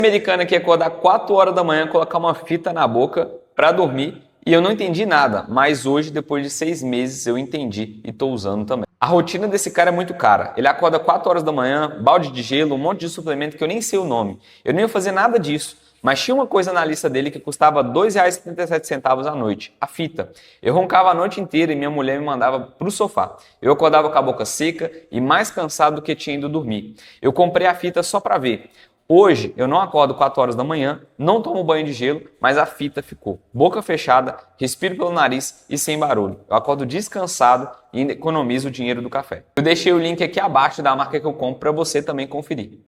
Americana que ia acordar 4 horas da manhã, colocar uma fita na boca para dormir e eu não entendi nada, mas hoje, depois de 6 meses, eu entendi e estou usando também. A rotina desse cara é muito cara. Ele acorda 4 horas da manhã, balde de gelo, um monte de suplemento que eu nem sei o nome. Eu nem ia fazer nada disso, mas tinha uma coisa na lista dele que custava R$ 2,77 à noite, a fita. Eu roncava a noite inteira e minha mulher me mandava pro sofá. Eu acordava com a boca seca e mais cansado do que tinha ido dormir. Eu comprei a fita só para ver. Hoje eu não acordo 4 horas da manhã, não tomo banho de gelo, mas a fita ficou. Boca fechada, respiro pelo nariz e sem barulho. Eu acordo descansado e economizo o dinheiro do café. Eu deixei o link aqui abaixo da marca que eu compro para você também conferir.